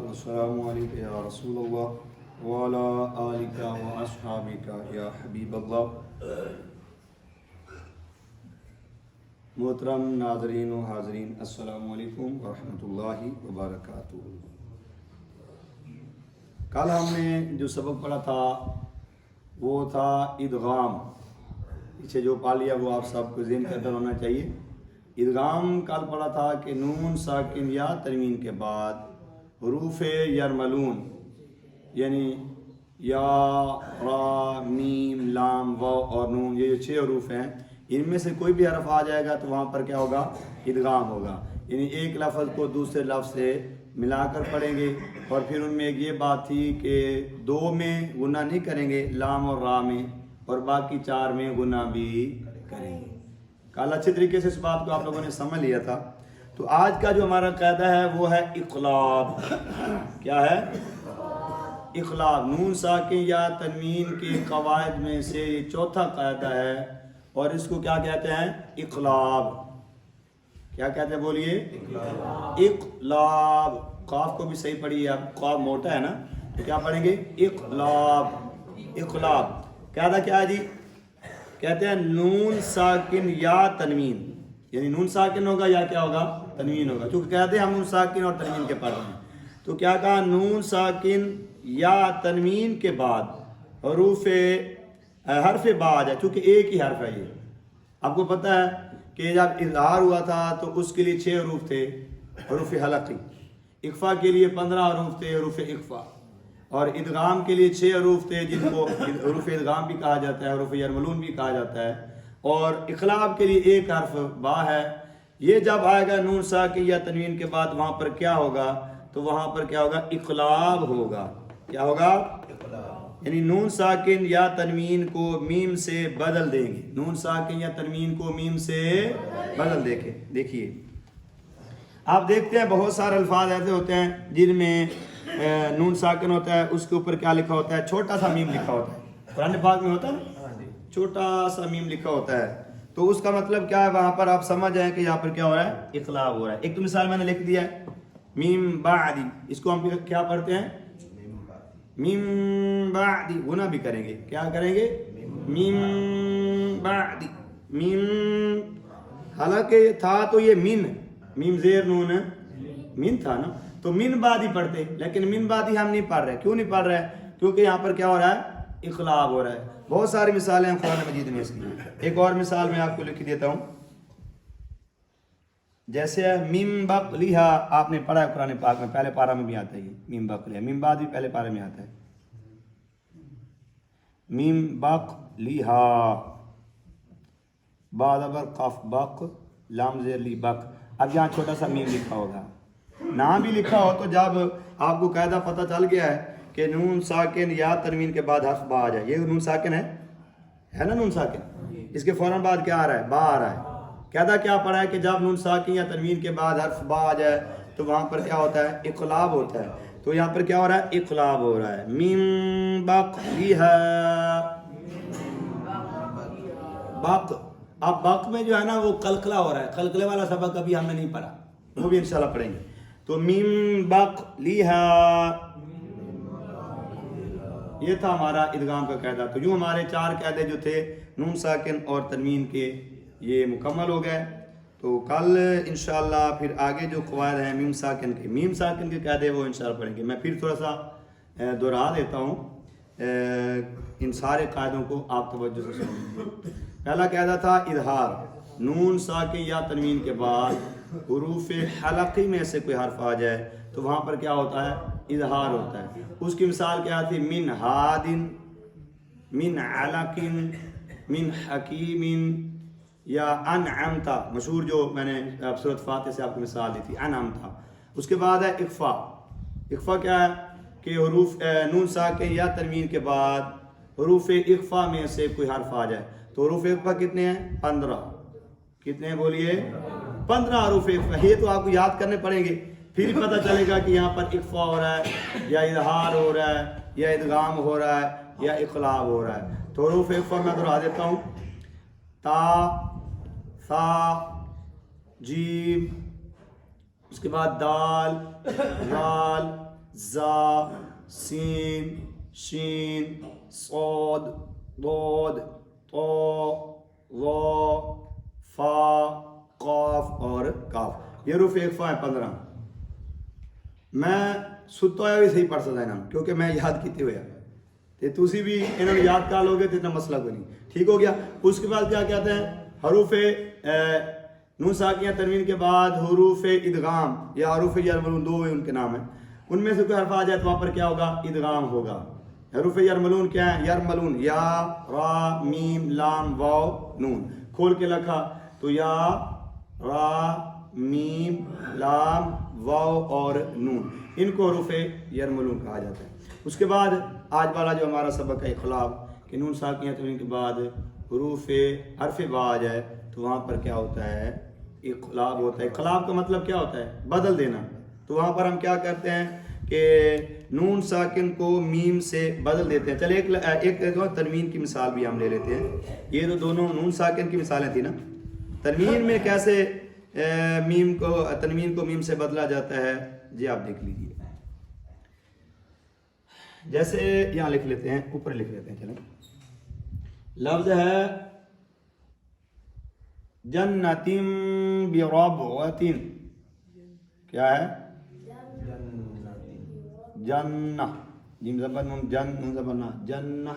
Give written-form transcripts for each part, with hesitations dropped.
والسلام علیکم یا رسول اللہ وعلی آلک و اصحابک یا حبیب اللہ۔ محترم ناظرین و حاضرین، السلام علیکم ورحمۃ اللہ وبرکاتہ۔ کل ہم نے جو سبق پڑھا تھا وہ تھا ادغام۔ پیچھے جو پا لیا وہ آپ سب کو ذہن کے اندر ہونا چاہیے۔ ادغام کل پڑھا تھا کہ نون ساکن یا تنوین کے بعد حروف یرملون یعنی یا، را، میم، لام، واو اور نون، یہ جو 6 حروف ہیں، ان میں سے کوئی بھی حرف آ جائے گا تو وہاں پر کیا ہوگا؟ ادغام ہوگا، یعنی ایک لفظ کو دوسرے لفظ سے ملا کر پڑھیں گے۔ اور پھر ان میں ایک یہ بات تھی کہ 2 میں غنہ نہیں کریں گے، لام اور را میں، اور باقی 4 میں غنہ بھی کریں گے۔ کل اچھے طریقے سے اس بات کو آپ لوگوں نے سمجھ لیا تھا۔ تو آج کا جو ہمارا قاعدہ ہے وہ ہے اقلاب۔ کیا ہے؟ اقلاب۔ نون ساکن یا تنوین کے قواعد میں سے یہ چوتھا قاعدہ ہے، اور اس کو کیا کہتے ہیں؟ اقلاب۔ کیا کہتے ہیں؟ بولیے۔ اقلاب۔ قاف کو بھی صحیح پڑھیے، اب قاف موٹا ہے نا، تو کیا پڑھیں گے؟ اقلاب۔ اقلاب قاعدہ کیا ہے جی؟ کہتے ہیں نون ساکن یا تنوین، یعنی نون ساکن ہوگا یا کیا ہوگا؟ تنوین ہوگا، کیونکہ کہتے ہیں ہم نون ساکن اور تنوین کے پڑھ رہے ہیں۔ تو کیا کہا؟ نون ساکن یا تنوین کے بعد حرف با آ جائے، چونکہ ایک ہی حرف ہے یہ۔ آپ کو پتہ ہے کہ جب اظہار ہوا تھا تو اس کے لیے 6 حروف تھے، حروف حلقی۔ اخفا کے لیے 15 حروف تھے، حروف اخفا۔ اور ادغام کے لیے 6 حروف تھے، جن کو حروف ادغام بھی کہا جاتا ہے، حروف یرملون بھی کہا جاتا ہے۔ اور اقلاب کے لیے 1 حرف با ہے۔ یہ جب آئے گا نون ساکن یا تنوین کے بعد، وہاں پر کیا ہوگا؟ تو وہاں پر کیا ہوگا؟ اقلاب ہوگا۔ کیا ہوگا؟ یعنی نون ساکن یا تنوین کو میم سے بدل دیں گے۔ نون ساکن یا تنوین کو میم سے بدل دیں گے۔ دیکھیے آپ دیکھتے ہیں بہت سارے الفاظ ایسے ہوتے ہیں جن میں نون ساکن ہوتا ہے، اس کے اوپر کیا لکھا ہوتا ہے؟ چھوٹا سا میم لکھا ہوتا ہے۔ قرآن پاک میں ہوتا ہے نا، چھوٹا سا میم لکھا ہوتا ہے، تو اس کا مطلب کیا ہے؟ وہاں پر آپ سمجھ جائیں کہ یہاں پر کیا ہو رہا ہے؟ اقلاب ہو رہا ہے۔ ایک تو مثال میں نے لکھ دیا ہے میم بعدی، اس کو ہم کیا پڑھتے ہیں؟ میم بعدی۔ غنہ بھی کریں گے، کیا کریں گے؟ میم بعدی۔ میم، حالانکہ تھا تو یہ میم زیر نون مین تھا نا، تو من بعدی پڑھتے، لیکن من بعدی ہم نہیں پڑھ رہے۔ کیوں نہیں پڑھ رہے؟ کیونکہ یہاں پر کیا ہو رہا ہے؟ اقلاب ہو رہا ہے۔ بہت ساری مثالیں ہیں قرآن مجید میں اس کی۔ ایک اور مثال میں آپ کو لکھ دیتا ہوں، جیسے میم بقلیہا، آپ نے پڑھا ہے قرآن پاک میں، پہلے پارہ میں بھی آتا ہے یہ میم بقلیہا۔ میم بعد بھی پہلے پارے میں آتا ہے، میم بقلیہا، با زبر قاف بق، لام زیر لی بق۔ اب یہاں چھوٹا سا میم لکھا ہوگا، نام بھی لکھا ہو تو جب آپ کو قاعدہ پتہ چل گیا ہے کہ نون ساکن یا تنوین کے بعد حرف با آ جائے، یہ نون ساکن ہے نا، نون ساکن، اس کے فوراً بعد کیا آ رہا ہے؟ با آ رہا ہے۔ قاعدہ کیا پڑھا ہے کہ جب نون ساکن یا تنوین کے بعد حرف با آ جائے تو وہاں پر کیا ہوتا ہے؟ اقلاب ہوتا ہے۔ تو یہاں پر کیا ہو رہا ہے؟ اقلاب ہو رہا ہے۔ میم بقلیہا، بق۔ اب بق میں جو ہے نا وہ قلقلہ ہو رہا ہے، قلقلے والا سبق ابھی ہم نے نہیں پڑھا، وہ بھی انشاءاللہ پڑھیں گے۔ تو میم بقلیہا، یہ تھا ہمارا ادغام کا قاعدہ۔ تو یوں ہمارے 4 قاعدے جو تھے نون ساکن اور تنوین کے، یہ مکمل ہو گئے۔ تو کل انشاءاللہ پھر آگے جو قواعد ہیں میم ساکن کے قاعدے وہ انشاءاللہ پڑھیں گے۔ میں پھر تھوڑا سا دہرا دیتا ہوں ان سارے قاعدوں کو، آپ توجہ سے سنیں۔ پہلا قاعدہ تھا اظہار۔ نون ساکن یا تنوین کے بعد حروف حلقی میں سے کوئی حرف آ جائے تو وہاں پر کیا ہوتا ہے؟ اظہار ہوتا ہے۔ اس کی مثال کیا تھی؟ من ہادن، من علق، من حکیم، یا انعمتا، مشہور جو میں نے سورۃ فاتح سے آپ کو مثال دی تھی، انعمتا۔ اس کے بعد ہے اخفا۔ اخفا کیا ہے؟ کہ حروف نون ساکن یا تنوین کے بعد حروف اخفا میں سے کوئی حرف آ جائے تو حروف اخفا کتنے ہیں؟ 15۔ کتنے ہیں بولیے؟ 15 حروف اخفا۔ یہ تو آپ کو یاد کرنے پڑیں گے، پھر ہی پتہ چلے گا کہ یہاں پر اخفا ہو رہا ہے یا اظہار ہو رہا ہے یا ادغام ہو رہا ہے یا اقلاب ہو رہا ہے۔ تو حروف اخفا میں دہرا دیتا ہوں، تا، ثا، جیم، اس کے بعد دال، رال، زا سین شین صاد ضاد طا ظا فا قاف اور کاف. یہ حروف اخفا ہیں 15. میں ستا ہوا بھی صحیح پڑھ سکتا ہے کیونکہ میں یاد کیتے ہوئے تے تسی بھی انہوں نے یاد کر لو گے تو اتنا مسئلہ کوئی نہیں. ٹھیک ہو گیا. اس کے بعد کیا کہتے ہیں حروف نون ساکنیہ تنوین کے بعد حروف ادغام یا حروف یرملون, 2 ان کے نام ہیں. ان میں سے کوئی حرف آ جائے تو وہاں پر کیا ہوگا ادغام ہوگا. حروف یرملون کیا ہیں؟ یرملون یا را میم لام واو نون. کھول کے لکھا تو یا را میم لام واو اور نون, ان کو حروف یرملون کہا جاتا ہے. اس کے بعد آج والا جو ہمارا سبق ہے اقلاب, کہ نون ساکنیہ تنوین کے بعد حروف حرف با آ جائے تو وہاں پر کیا ہوتا ہے اقلاب ہوتا ہے. اقلاب کا مطلب کیا ہوتا ہے؟ بدل دینا. تو وہاں پر ہم کیا کرتے ہیں کہ نون ساکن کو میم سے بدل دیتے ہیں. چلے ایک تنوین کی مثال بھی ہم لے لیتے ہیں. یہ تو دونوں نون ساکن کی مثالیں تھیں نا. تنوین میں کیسے تنوین کو میم سے بدلا جاتا ہے, جی آپ دیکھ لیجیے. جیسے یہاں لکھ لیتے ہیں, اوپر لکھ لیتے ہیں. چلیں, لفظ ہے جنتم بربوۃ. کیا ہے؟ جنہ جیم زبر نون جن نون زبر نہ جنہ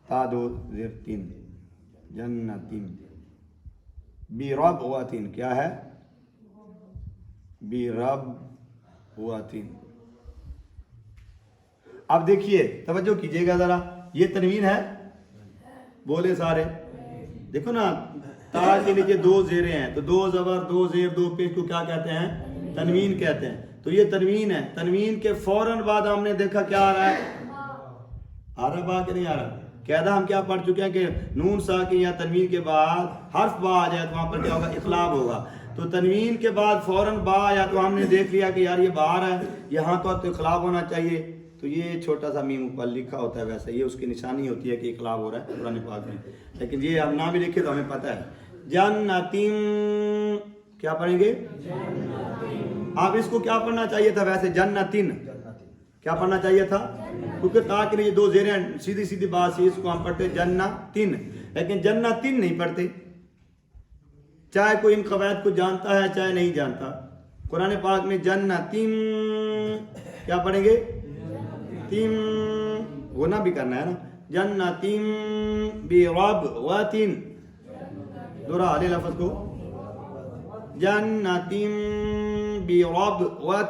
تا 2 زیر 3 جنتم بربوۃ. کیا ہے؟ بربوۃ. اب دیکھیے توجہ کیجئے گا ذرا, یہ تنوین ہے, بولے سارے دیکھو نا. تا کے نیچے 2 زیریں ہیں تو 2 زبر 2 زیر 2 پیش کو کیا کہتے ہیں؟ تنوین کہتے ہیں. تو یہ تنوین ہے. تنوین کے فوراً بعد ہم نے دیکھا کیا آ رہا ہے, آ رہا با کہ نہیں آ رہا. قاعدہ ہم کیا پڑھ چکے ہیں کہ نون ساکن یا تنوین کے بعد حرف با آ جائے تو وہاں پر کیا ہوگا؟ اقلاب ہوگا. تو تنوین کے بعد فوراً با آیا تو ہم نے دیکھ لیا کہ یار یہ با آ رہا ہے, یہاں تو اقلاب ہونا چاہیے. تو یہ چھوٹا سا میم اوپر لکھا ہوتا ہے, ویسے یہ اس کی نشانی ہوتی ہے کہ اقلاب ہو رہا ہے قرآن پاک میں. لیکن یہ ہم نہ بھی لکھے تو ہمیں پتہ ہے. جنتم کیا پڑھیں گے؟ آپ اس کو کیا پڑھنا چاہیے تھا ویسے؟ جنتن کیا پڑھنا چاہیے تھا؟ کیونکہ تا کے لیے 2 زیریں سیدھی سیدھی بات سی, اس کو ہم پڑھتے جنتن, لیکن جنتن نہیں پڑھتے. چاہے کوئی ان قواعد کو جانتا ہے چاہے نہیں جانتا. قرآن پاک میں جنتم کیا پڑھیں گے؟ تم غنہ بھی کرنا ہے نا. جنتم بربوۃ, دوہرا لے لفظ کو, جنتم بربوۃ.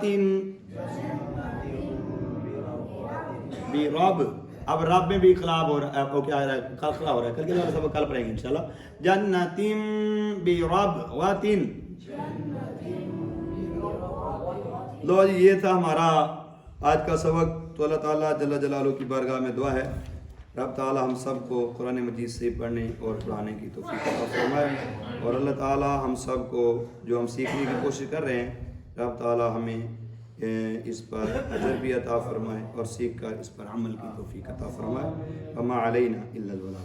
برب, اب رب میں بھی اقلاب ہو رہا ہے, کیا ہے خلا ہو رہا ہے. کل کے سب کل پڑھیں گے انشاءاللہ. جنتم بربوۃ. لو جی یہ تھا ہمارا آج کا سبق. تو اللہ تعالیٰ جل جلالہ کی بارگاہ میں دعا ہے رب تعالیٰ ہم سب کو قرآن مجید سے پڑھنے اور پڑھانے کی توفیق عطا فرمائے. اور اللہ تعالیٰ ہم سب کو جو ہم سیکھنے کی کوشش کر رہے ہیں رب تعالیٰ ہمیں اس پر اجر بھی عطا فرمائے اور سیکھ کر اس پر عمل کی توفیق عطا فرمائے. وما علینا الا البلاغ.